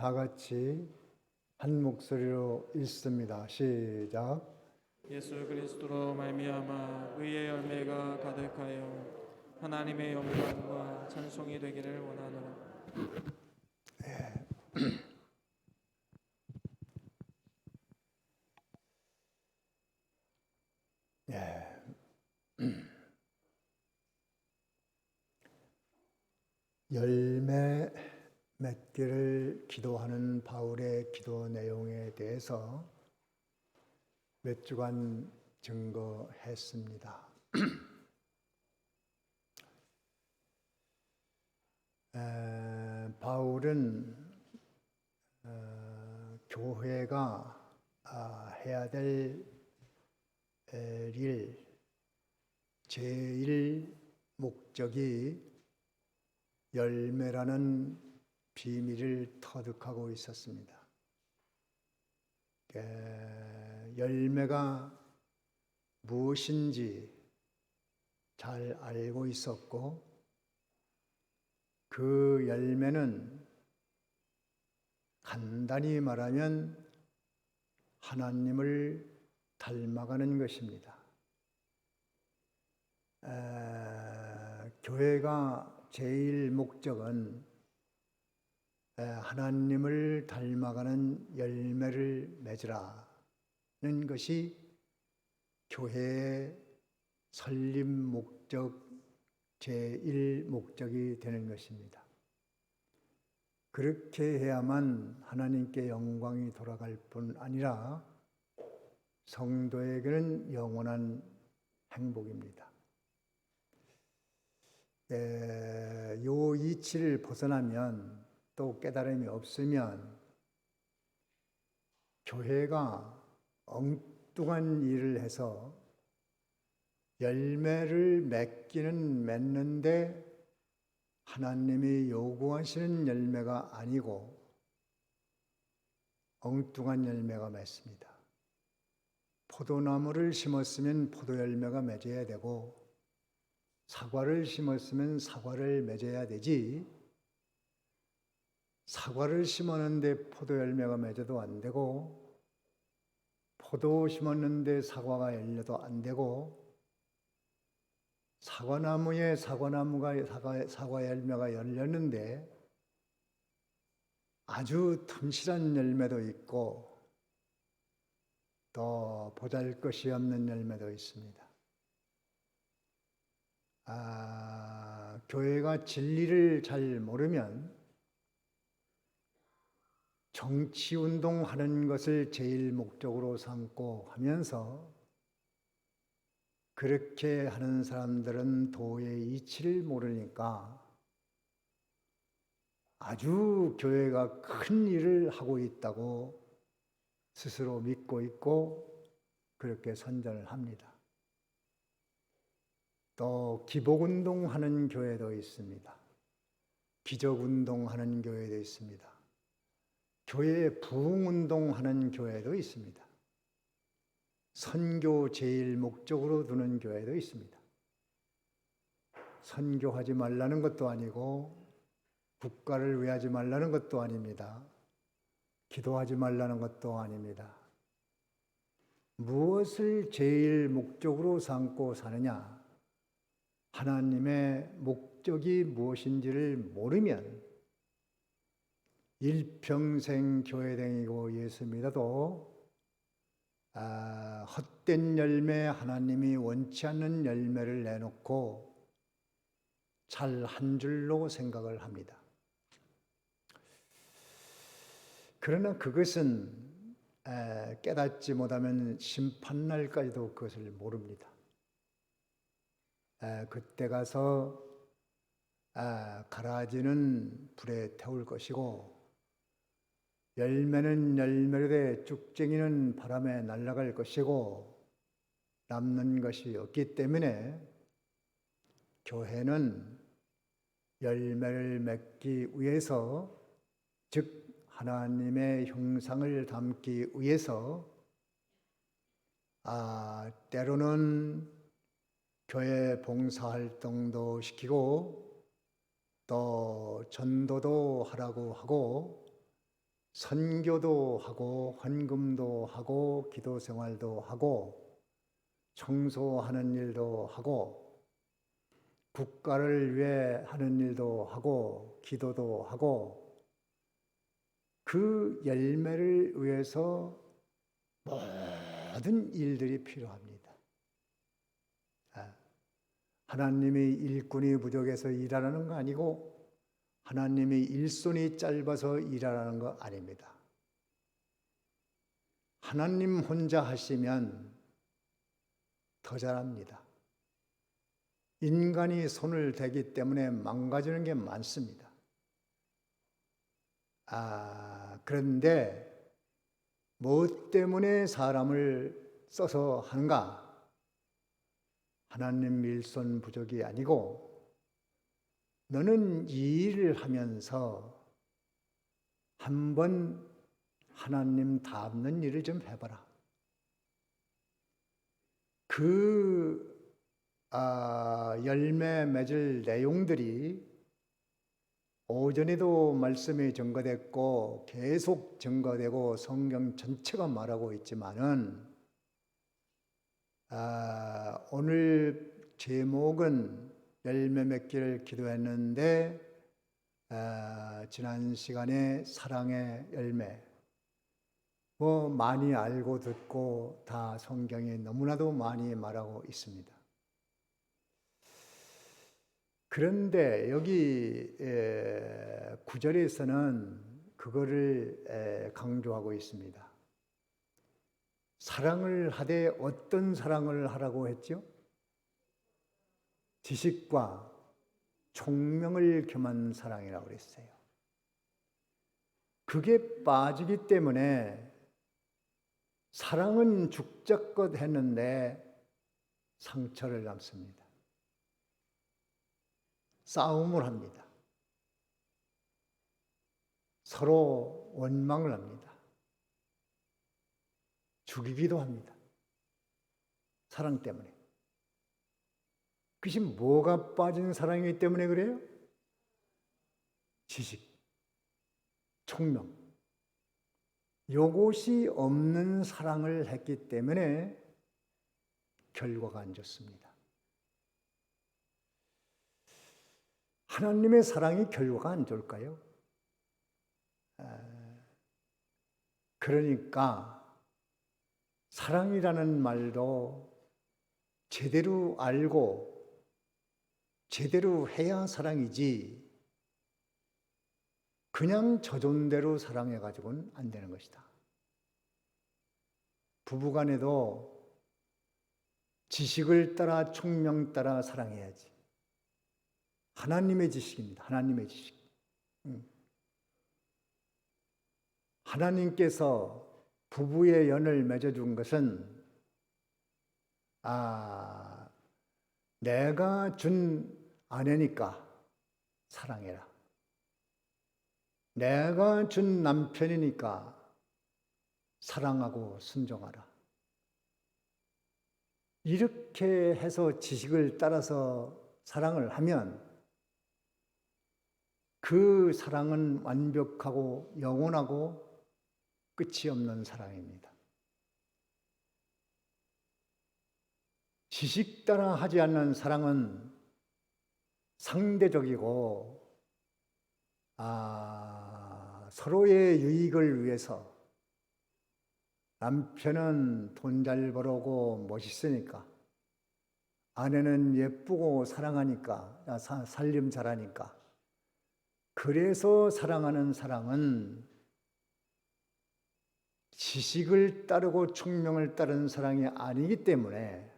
다 같이 한 목소리로 읽습니다. 시작. 예수 그리스도로 말미암아 의의 열매가 가득하여 하나님의 영광과 찬송이 되기를 원하노라. 예. 열매 맺기를 기도하는 바울의 기도 내용에 대해서 몇 주간 증거했습니다. 바울은 교회가 해야 될 일, 제일 목적이 열매라는 비밀을 터득하고 있었습니다. 열매가 무엇인지 잘 알고 있었고, 그 열매는 간단히 말하면 하나님을 닮아가는 것입니다. 교회가 제일 목적은 하나님을 닮아가는 열매를 맺으라는 것이 교회의 설립 목적, 제일 목적이 되는 것입니다. 그렇게 해야만 하나님께 영광이 돌아갈 뿐 아니라 성도에게는 영원한 행복입니다. 요 이치를 벗어나면, 또 깨달음이 없으면 교회가 엉뚱한 일을 해서 열매를 맺는데 하나님이 요구하시는 열매가 아니고 엉뚱한 열매가 맺습니다. 포도나무를 심었으면 포도 열매가 맺어야 되고, 사과를 심었으면 사과를 맺어야 되지, 사과를 심었는데 포도 열매가 맺어도 안 되고, 포도 심었는데 사과가 열려도 안 되고, 사과나무에 사과 열매가 열렸는데 아주 튼실한 열매도 있고 또 보잘것이 없는 열매도 있습니다. 교회가 진리를 잘 모르면 정치운동하는 것을 제일 목적으로 삼고 하면서, 그렇게 하는 사람들은 도의 이치를 모르니까 아주 교회가 큰 일을 하고 있다고 스스로 믿고 있고 그렇게 선전을 합니다. 또 기복운동하는 교회도 있습니다. 기적운동하는 교회도 있습니다. 교회 부흥운동하는 교회도 있습니다. 선교 제일 목적으로 두는 교회도 있습니다. 선교하지 말라는 것도 아니고 국가를 위하지 말라는 것도 아닙니다. 기도하지 말라는 것도 아닙니다. 무엇을 제일 목적으로 삼고 사느냐? 하나님의 목적이 무엇인지를 모르면 일평생 교회다니고 예수 믿어도 헛된 열매, 하나님이 원치 않는 열매를 내놓고 잘 한 줄로 생각을 합니다. 그러나 그것은 깨닫지 못하면 심판날까지도 그것을 모릅니다. 그때 가서 가라지는 불에 태울 것이고, 열매는 열매로 쭉쟁이는 바람에 날아갈 것이고, 남는 것이 없기 때문에 교회는 열매를 맺기 위해서, 즉 하나님의 형상을 담기 위해서 때로는 교회 봉사활동도 시키고 또 전도도 하라고 하고, 선교도 하고 헌금도 하고 기도 생활도 하고 청소하는 일도 하고 국가를 위해 하는 일도 하고 기도도 하고 그 열매를 위해서 모든 일들이 필요합니다. 하나님의 일꾼이 부족해서 일하라는 거 아니고 하나님의 일손이 짧아서 일하라는 거 아닙니다. 하나님 혼자 하시면 더 잘합니다. 인간이 손을 대기 때문에 망가지는 게 많습니다. 그런데 무엇 때문에 사람을 써서 하는가? 하나님 일손 부족이 아니고 너는 이 일을 하면서 한번 하나님 닮는 일을 좀 해봐라. 열매 맺을 내용들이 오전에도 말씀이 증거됐고 계속 증거되고 성경 전체가 말하고 있지만은 오늘 제목은 열매 맺기를 기도했는데 지난 시간에 사랑의 열매 많이 알고 듣고 다 성경이 너무나도 많이 말하고 있습니다. 그런데 여기 9절에서는 그거를 강조하고 있습니다. 사랑을 하되 어떤 사랑을 하라고 했죠? 지식과 총명을 겸한 사랑이라고 그랬어요. 그게 빠지기 때문에 사랑은 죽자껏 했는데 상처를 남습니다. 싸움을 합니다. 서로 원망을 합니다. 죽이기도 합니다. 사랑 때문에. 그것이 뭐가 빠진 사랑이기 때문에 그래요? 지식, 총명. 요것이 없는 사랑을 했기 때문에 결과가 안 좋습니다. 하나님의 사랑이 결과가 안 좋을까요? 그러니까 사랑이라는 말도 제대로 알고 제대로 해야 사랑이지 그냥 저존대로 사랑해가지고는 안 되는 것이다. 부부간에도 지식을 따라 총명 따라 사랑해야지. 하나님의 지식입니다. 하나님의 지식. 하나님께서 부부의 연을 맺어준 것은 내가 준 아내니까 사랑해라. 내가 준 남편이니까 사랑하고 순종하라. 이렇게 해서 지식을 따라서 사랑을 하면 그 사랑은 완벽하고 영원하고 끝이 없는 사랑입니다. 지식 따라 하지 않는 사랑은 상대적이고 서로의 유익을 위해서 남편은 돈 잘 벌어오고 멋있으니까 아내는 예쁘고 사랑하니까 살림 잘하니까 그래서 사랑하는 사랑은 지식을 따르고 총명을 따르는 사랑이 아니기 때문에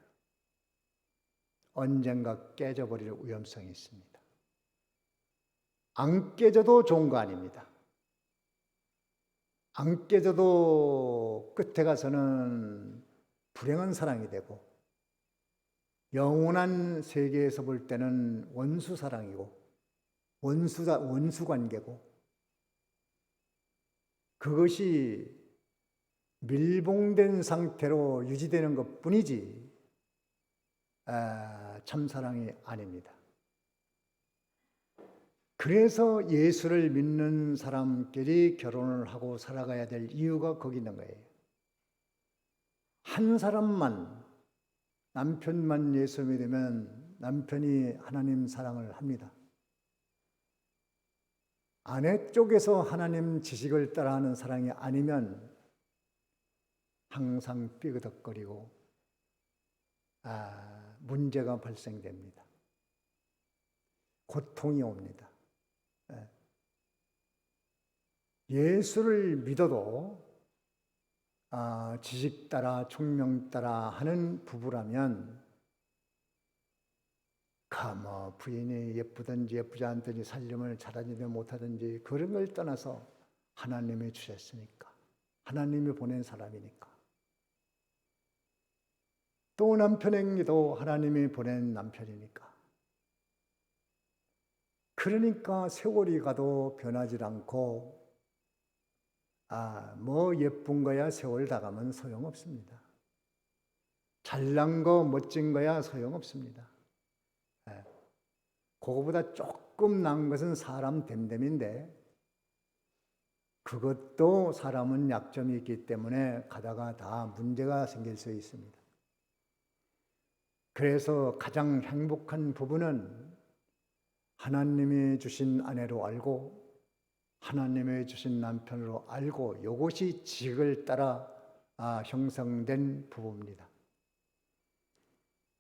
언젠가 깨져버릴 위험성이 있습니다. 안 깨져도 좋은 거 아닙니다. 안 깨져도 끝에 가서는 불행한 사랑이 되고 영원한 세계에서 볼 때는 원수 사랑이고 원수 관계고 그것이 밀봉된 상태로 유지되는 것뿐이지 참사랑이 아닙니다. 그래서 예수를 믿는 사람끼리 결혼을 하고 살아가야 될 이유가 거기 있는 거예요. 한 사람만, 남편만 예수 믿으면 남편이 하나님 사랑을 합니다. 아내 쪽에서 하나님 지식을 따라하는 사랑이 아니면 항상 삐그덕거리고 문제가 발생됩니다. 고통이 옵니다. 예수를 믿어도 지식 따라 총명 따라 하는 부부라면 뭐 부인이 예쁘든지 예쁘지 않든지 살림을 잘하든지 못하든지 그런 걸 떠나서 하나님이 주셨으니까, 하나님이 보낸 사람이니까, 또 남편에게도 하나님이 보낸 남편이니까, 그러니까 세월이 가도 변하지 않고 뭐 예쁜 거야 세월 다 가면 소용없습니다. 잘난 거 멋진 거야 소용없습니다. 그거보다 조금 나은 것은 사람 됨됨인데 그것도 사람은 약점이 있기 때문에 가다가 다 문제가 생길 수 있습니다. 그래서 가장 행복한 부부는 하나님이 주신 아내로 알고 하나님이 주신 남편으로 알고 이것이 지식을 따라 형성된 부부입니다.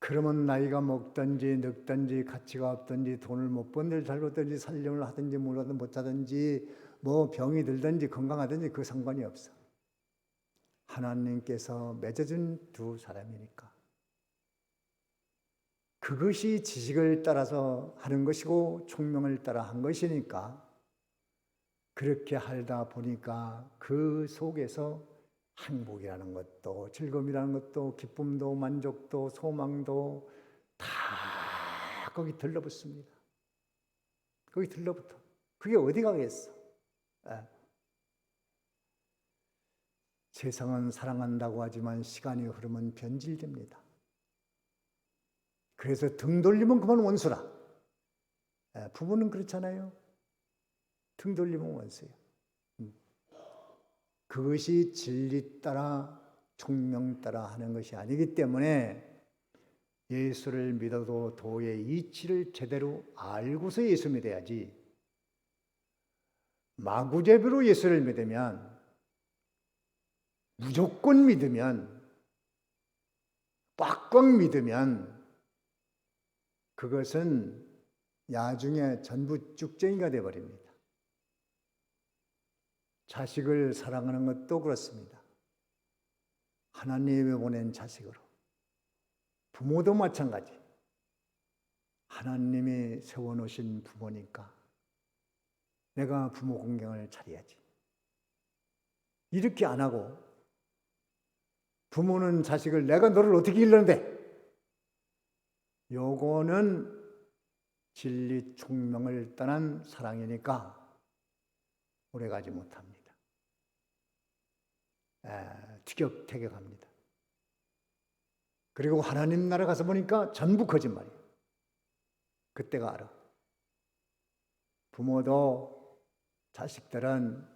그러면 나이가 먹든지 늙든지 가치가 없든지 돈을 못 번들 잘 벌든지 살림을 하든지 못하든지 뭐 병이 들든지 건강하든지 그 상관이 없어. 하나님께서 맺어준 두 사람이니까. 그것이 지식을 따라서 하는 것이고 총명을 따라 한 것이니까 그렇게 하다 보니까 그 속에서 행복이라는 것도 즐거움이라는 것도 기쁨도 만족도 소망도 다 거기 들러붙습니다. 거기 들러붙어. 그게 어디 가겠어? 세상은 사랑한다고 하지만 시간이 흐르면 변질됩니다. 그래서 등 돌리면 그만 원수라. 부부는 그렇잖아요. 등 돌리면 원수예요. 그것이 진리 따라 총명 따라 하는 것이 아니기 때문에 예수를 믿어도 도의 이치를 제대로 알고서 예수 믿어야지. 마구잡이로 예수를 믿으면, 무조건 믿으면, 꽉꽉 믿으면 그것은 나중에 전부 쭉쟁이가 되어버립니다. 자식을 사랑하는 것도 그렇습니다. 하나님이 보낸 자식으로. 부모도 마찬가지. 하나님이 세워놓으신 부모니까 내가 부모 공경을 차려야지. 이렇게 안 하고 부모는 자식을 내가 너를 어떻게 길렀는데 요거는 진리 총명을 떠난 사랑이니까 오래가지 못합니다. 티격태격합니다. 그리고 하나님 나라 가서 보니까 전부 거짓말이에요. 그때가 알아. 부모도 자식들은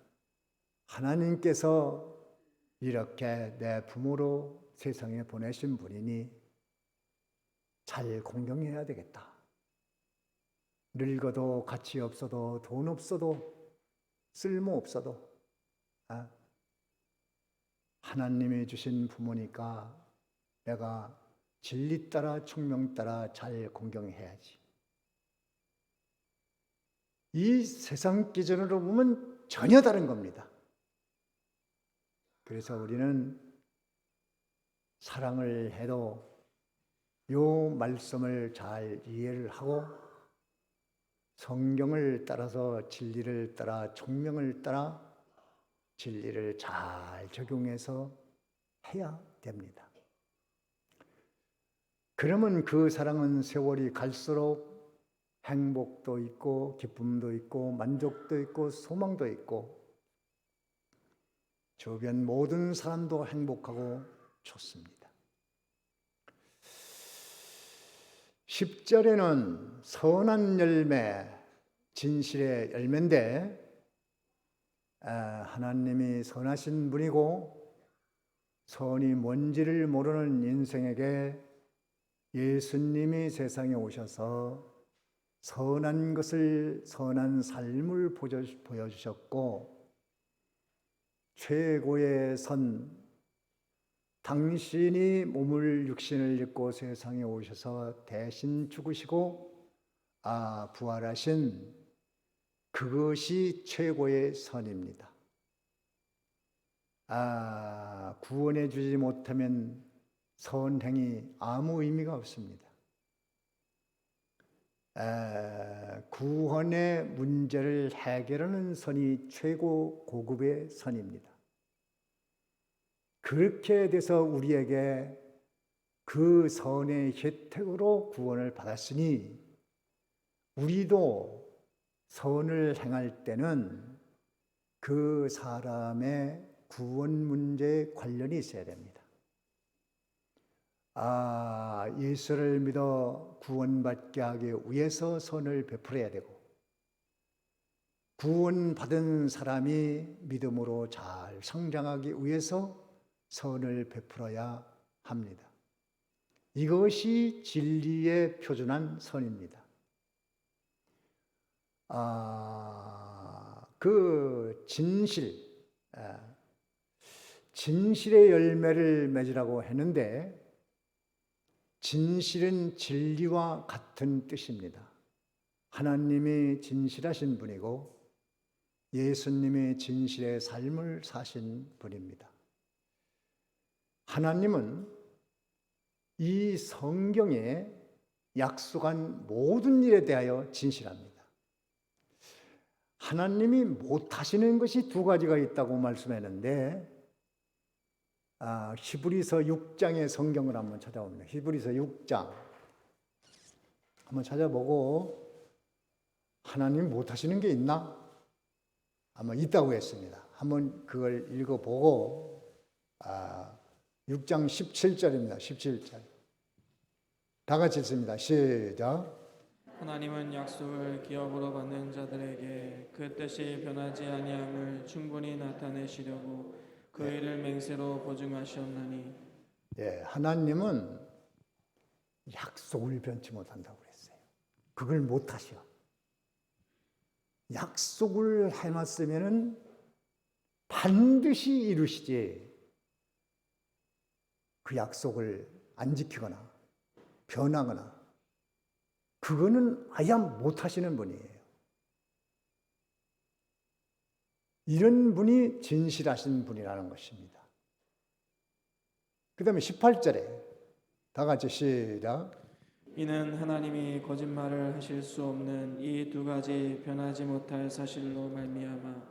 하나님께서 이렇게 내 부모로 세상에 보내신 분이니 잘 공경해야 되겠다. 늙어도 가치 없어도 돈 없어도 쓸모 없어도 하나님이 주신 부모니까 내가 진리 따라 총명 따라 잘 공경해야지. 이 세상 기준으로 보면 전혀 다른 겁니다. 그래서 우리는 사랑을 해도 요 말씀을 잘 이해를 하고 성경을 따라서 진리를 따라 총명을 따라 진리를 잘 적용해서 해야 됩니다. 그러면 그 사랑은 세월이 갈수록 행복도 있고 기쁨도 있고 만족도 있고 소망도 있고 주변 모든 사람도 행복하고 좋습니다. 10절에는 선한 열매, 진실의 열매인데 하나님이 선하신 분이고 선이 뭔지를 모르는 인생에게 예수님이 세상에 오셔서 선한 것을, 선한 삶을 보여주셨고 최고의 선, 당신이 몸을 육신을 입고 세상에 오셔서 대신 죽으시고 부활하신 그것이 최고의 선입니다. 구원해 주지 못하면 선행이 아무 의미가 없습니다. 구원의 문제를 해결하는 선이 최고 고급의 선입니다. 그렇게 돼서 우리에게 그 선의 혜택으로 구원을 받았으니 우리도 선을 행할 때는 그 사람의 구원 문제에 관련이 있어야 됩니다. 예수를 믿어 구원받게 하기 위해서 선을 베풀어야 되고 구원받은 사람이 믿음으로 잘 성장하기 위해서 선을 베풀어야 합니다. 이것이 진리에 표준한 선입니다. 그 진실의 열매를 맺으라고 했는데 진실은 진리와 같은 뜻입니다. 하나님이 진실하신 분이고 예수님이 진실의 삶을 사신 분입니다. 하나님은 이 성경에 약속한 모든 일에 대하여 진실합니다. 하나님이 못하시는 것이 두 가지가 있다고 말씀했는데 히브리서 6장의 성경을 한번 찾아봅니다. 히브리서 6장 한번 찾아보고 하나님 못하시는 게 있나? 아마 있다고 했습니다. 한번 그걸 읽어보고 6장 17절입니다. 17절 다 같이 읽습니다. 시작. 하나님은 약속을 기업으로 받는 자들에게 그 뜻이 변하지 아니함을 충분히 나타내시려고 그 일을 맹세로 보증하시옵나니. 하나님은 약속을 변치 못한다고 그랬어요. 그걸 못하셔. 약속을 해놨으면은 반드시 이루시지. 그 약속을 안 지키거나 변하거나 그거는 아예 못하시는 분이에요. 이런 분이 진실하신 분이라는 것입니다. 그 다음에 18절에 다 같이 시작. 이는 하나님이 거짓말을 하실 수 없는 이 두 가지 변하지 못할 사실로 말미암아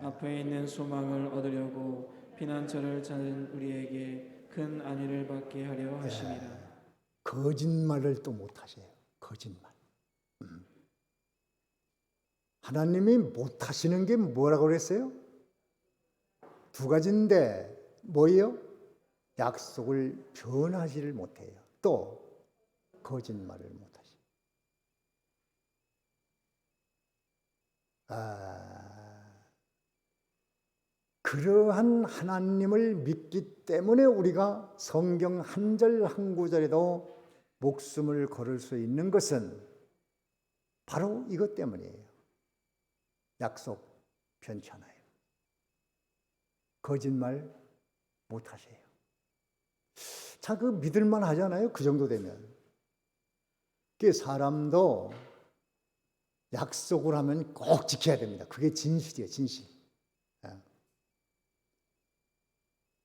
앞에 있는 소망을 얻으려고 피난처를 찾는 우리에게 큰 안위를 받게 하려 하심이라. 거짓말을 또 못하세요. 거짓말. 하나님이 못하시는 게 뭐라고 그랬어요? 두 가지인데 뭐예요? 약속을 변하지를 못해요. 또 거짓말을 못하시고. 그러한 하나님을 믿기 때문에 우리가 성경 한 절 한 구절에도 목숨을 걸을 수 있는 것은 바로 이것 때문이에요. 약속 변치 않아요. 거짓말 못하세요. 자, 그 믿을만 하잖아요. 그 정도 되면. 그 사람도 약속을 하면 꼭 지켜야 됩니다. 그게 진실이에요. 진실.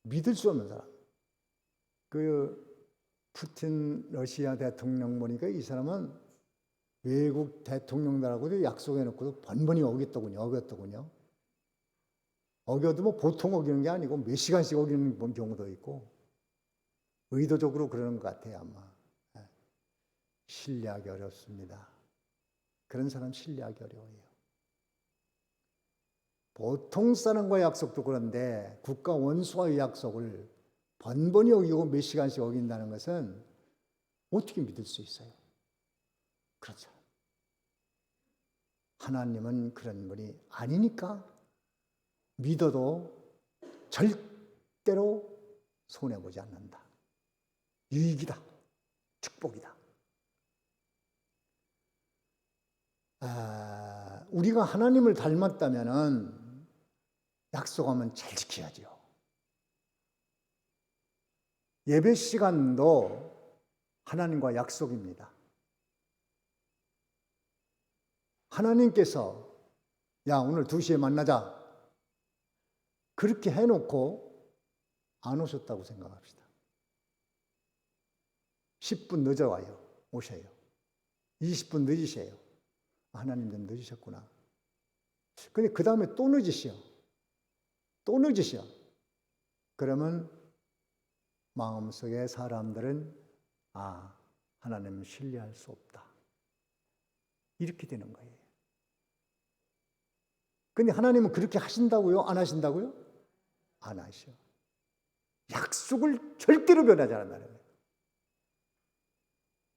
믿을 수 없는 사람. 그 푸틴 러시아 대통령 보니까 이 사람은 외국 대통령들하고도 약속해놓고도 번번이 어겼더군요. 어겨도 뭐 보통 어기는 게 아니고 몇 시간씩 어기는 경우도 있고 의도적으로 그러는 것 같아요. 아마. 신뢰하기 어렵습니다. 그런 사람 신뢰하기 어려워요. 보통 사람과의 약속도 그런데 국가 원수와의 약속을 번번이 어기고 몇 시간씩 어긴다는 것은 어떻게 믿을 수 있어요? 그렇죠. 하나님은 그런 분이 아니니까 믿어도 절대로 손해보지 않는다. 유익이다. 축복이다. 우리가 하나님을 닮았다면 약속하면 잘 지켜야죠. 예배 시간도 하나님과 약속입니다. 하나님께서 야 오늘 2시에 만나자 그렇게 해놓고 안 오셨다고 생각합시다. 10분 늦어와요. 오셔요. 20분 늦으세요. 하나님 좀 늦으셨구나. 근데 그 다음에 또 늦으시오. 또 늦으시오. 그러면 마음속에 사람들은 하나님 신뢰할 수 없다. 이렇게 되는 거예요. 근데 하나님은 그렇게 하신다고요? 안 하신다고요? 안 하셔. 약속을 절대로 변하지 않는다는 거예요.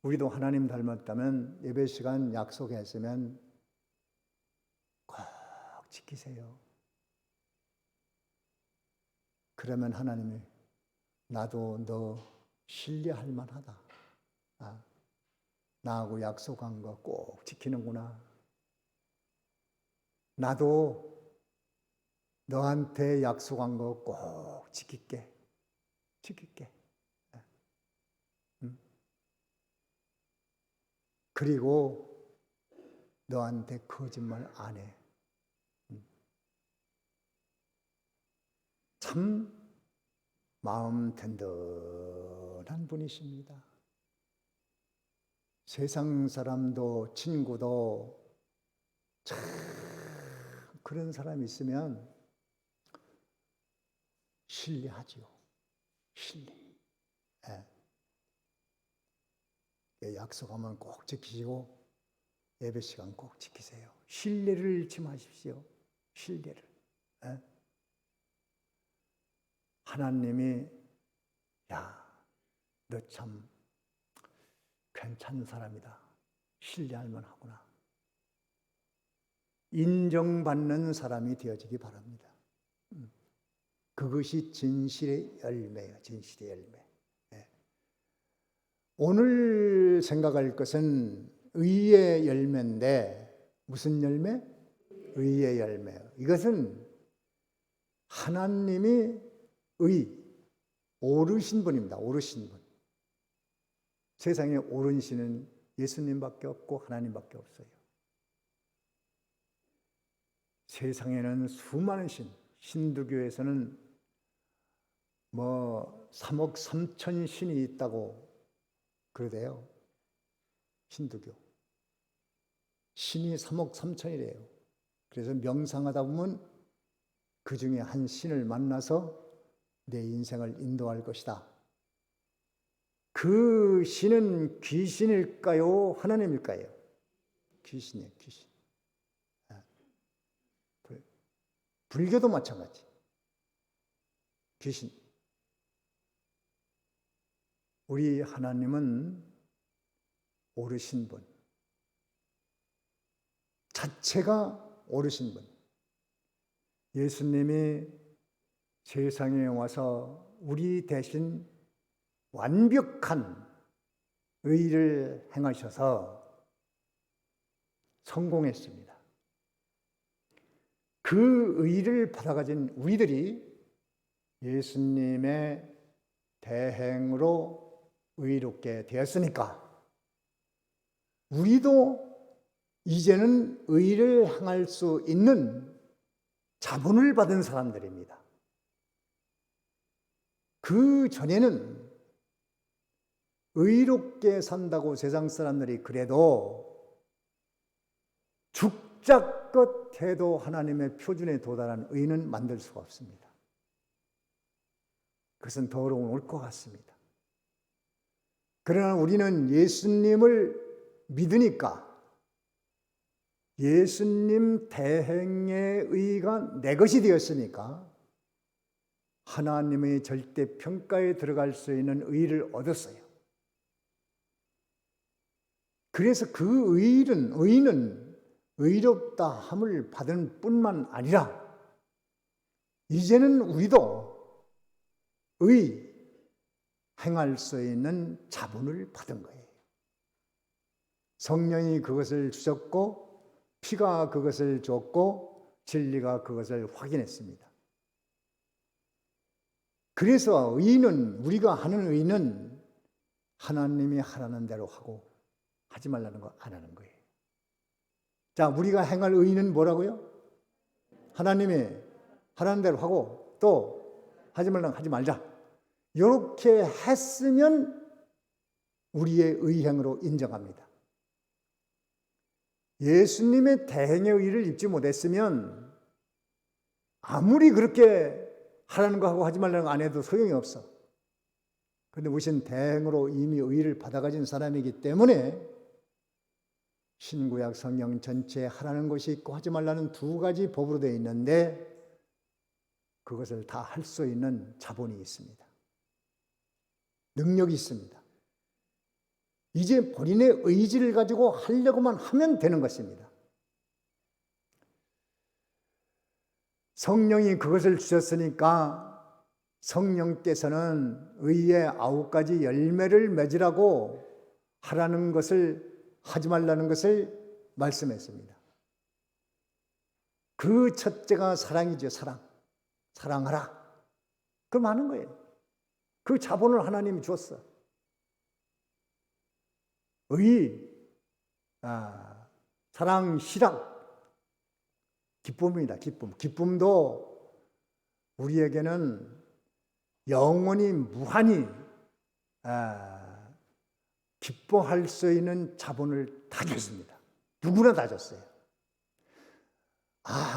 우리도 하나님 닮았다면 예배 시간 약속했으면 꼭 지키세요. 그러면 하나님이 나도 너 신뢰할 만하다. 나하고 약속한 거 꼭 지키는구나. 나도 너한테 약속한 거 꼭 지킬게. 그리고 너한테 거짓말 안 해. 참 마음 든든한 분이십니다. 세상 사람도 친구도 참 그런 사람이 있으면 신뢰하지요. 신뢰. 약속하면 꼭 지키시고 예배 시간 꼭 지키세요. 신뢰를 잃지 마십시오. 신뢰를. 하나님이 너 참 괜찮은 사람이다. 신뢰할 만하구나. 인정받는 사람이 되어지기 바랍니다. 그것이 진실의 열매예요. 진실의 열매. 오늘 생각할 것은 의의 열매인데 무슨 열매? 의의 열매예요. 이것은 하나님이 오르신 분입니다. 오르신 분. 세상에 오른 신은 예수님밖에 없고 하나님밖에 없어요. 세상에는 수많은 신두교에서는 3억 3천 신이 있다고 그러대요. 신두교. 신이 3억 3천이래요. 그래서 명상하다 보면 그 중에 한 신을 만나서 내 인생을 인도할 것이다. 그 신은 귀신일까요? 하나님일까요? 귀신이에요, 귀신. 불교도 마찬가지. 귀신. 우리 하나님은 오르신 분. 자체가 오르신 분. 예수님이 세상에 와서 우리 대신 완벽한 의를 행하셔서 성공했습니다. 그 의를 받아가진 우리들이 예수님의 대행으로 의롭게 되었으니까 우리도 이제는 의를 행할 수 있는 자본을 받은 사람들입니다. 그 전에는 의롭게 산다고 세상 사람들이 그래도 죽자껏 해도 하나님의 표준에 도달한 의는 만들 수가 없습니다. 그것은 더러운 올 것 같습니다. 그러나 우리는 예수님을 믿으니까 예수님 대행의 의가 내 것이 되었으니까 하나님의 절대 평가에 들어갈 수 있는 의를 얻었어요. 그래서 그 의는 의롭다 함을 받은 뿐만 아니라 이제는 우리도 행할 수 있는 자본을 받은 거예요. 성령이 그것을 주셨고 피가 그것을 줬고 진리가 그것을 확인했습니다. 그래서 우리가 하는 의는 하나님이 하라는 대로 하고 하지 말라는 거 안 하는 거예요. 자, 우리가 행할 의는 뭐라고요? 하나님이 하라는 대로 하고 또 하지 말라는 거 하지 말자. 이렇게 했으면 우리의 의행으로 인정합니다. 예수님의 대행의 의를 입지 못했으면 아무리 그렇게 하라는 거 하고 하지 말라는 거 안 해도 소용이 없어. 그런데 우리는 대행으로 이미 의를 받아가진 사람이기 때문에 신구약 성경 전체에 하라는 것이 있고 하지 말라는 두 가지 법으로 되어 있는데 그것을 다 할 수 있는 자본이 있습니다. 능력이 있습니다. 이제 본인의 의지를 가지고 하려고만 하면 되는 것입니다. 성령이 그것을 주셨으니까 성령께서는 의의 9가지 열매를 맺으라고 하라는 것을 하지 말라는 것을 말씀했습니다. 그 첫째가 사랑이죠. 사랑하라. 그럼 하는 거예요. 그 자본을 하나님이 줬어. 사랑, 희락, 기쁨입니다. 기쁨도 우리에게는 영원히 무한히 기뻐할 수 있는 자본을 다 줬습니다. 누구나 다 줬어요.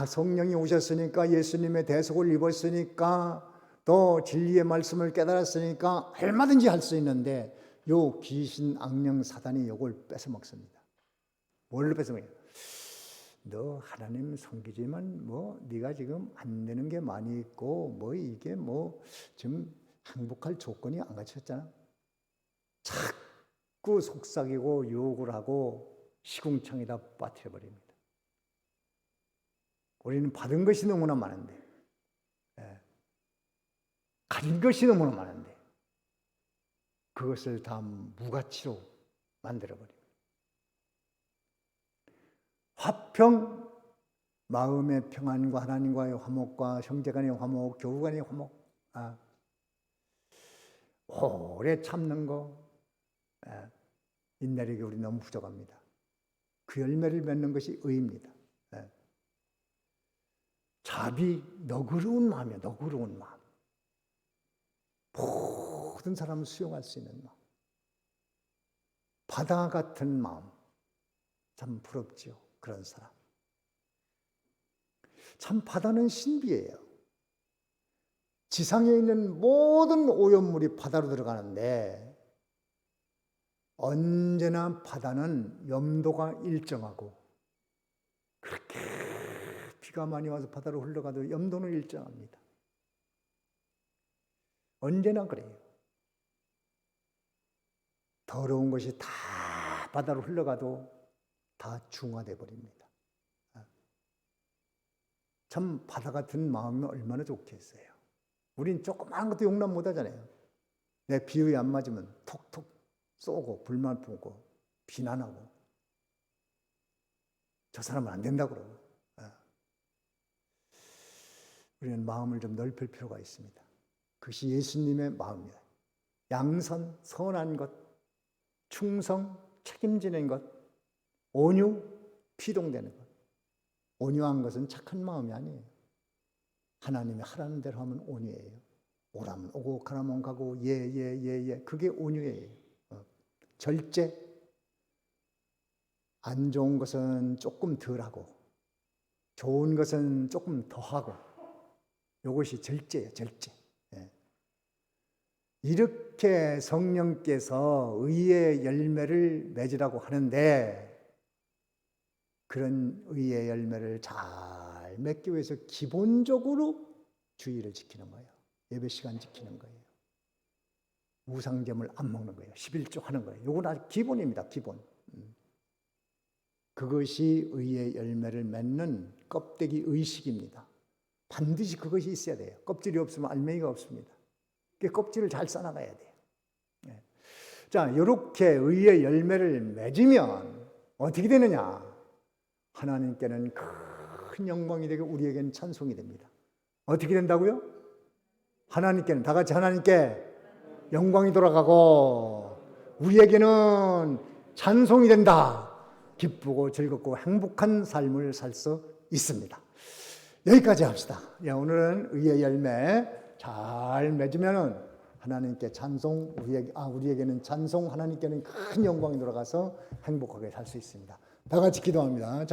성령이 오셨으니까 예수님의 대속을 입었으니까 또 진리의 말씀을 깨달았으니까 얼마든지 할 수 있는데 요 귀신 악령 사단이 요걸 뺏어먹습니다. 뭘로 뺏어먹어요? 너 하나님 섬기지만 네가 지금 안 되는 게 많이 있고 이게 지금 행복할 조건이 안 갖췄잖아. 자꾸 속삭이고 유혹을 하고 시궁창에다 빠뜨려버립니다. 우리는 받은 것이 너무나 많은데 가진 것이 너무나 많은데 그것을 다 무가치로 만들어버립니다. 화평, 마음의 평안과 하나님과의 화목과 형제간의 화목, 교우간의 화목, 오래 참는 거, 인내력이 우리 너무 부족합니다. 그 열매를 맺는 것이 의입니다. 자비, 너그러운 마음이야. 너그러운 마음. 모든 사람을 수용할 수 있는 마음. 바다 같은 마음. 참 부럽지요. 그런 사람. 참 바다는 신비해요. 지상에 있는 모든 오염물이 바다로 들어가는데 언제나 바다는 염도가 일정하고 그렇게 비가 많이 와서 바다로 흘러가도 염도는 일정합니다. 언제나 그래요. 더러운 것이 다 바다로 흘러가도 다 중화돼 버립니다. 참 바다 같은 마음이 얼마나 좋겠어요. 우린 조그마한 것도 용납 못 하잖아요. 내 비유에 안 맞으면 톡톡 쏘고 불만 품고 비난하고 저 사람은 안 된다고 그러고. 우리는 마음을 좀 넓힐 필요가 있습니다. 그것이 예수님의 마음입니다. 양선, 선한 것, 충성, 책임지는 것, 온유, 피동되는 것. 온유한 것은 착한 마음이 아니에요. 하나님이 하라는 대로 하면 온유예요. 오라면 오고 가라면 가고 예. 그게 온유예요. 절제, 안 좋은 것은 조금 덜하고 좋은 것은 조금 더하고 이것이 절제예요. 절제. 이렇게 성령께서 의의 열매를 맺으라고 하는데 그런 의의 열매를 잘 맺기 위해서 기본적으로 주의를 지키는 거예요. 예배 시간 지키는 거예요. 우상점을 안 먹는 거예요. 11조 하는 거예요. 이건 아주 기본입니다. 기본. 그것이 의의 열매를 맺는 껍데기 의식입니다. 반드시 그것이 있어야 돼요. 껍질이 없으면 알맹이가 없습니다. 그 껍질을 잘 써나가야 돼요. 네. 자, 이렇게 의의 열매를 맺으면 어떻게 되느냐? 하나님께는 큰 영광이 되고 우리에게는 찬송이 됩니다. 어떻게 된다고요? 하나님께는, 다 같이 하나님께 영광이 돌아가고 우리에게는 찬송이 된다. 기쁘고 즐겁고 행복한 삶을 살 수 있습니다. 여기까지 합시다. 오늘은 의의 열매 잘 맺으면은 하나님께 찬송, 우리에게는 찬송, 하나님께는 큰 영광이 돌아가서 행복하게 살 수 있습니다. 다 같이 기도합니다.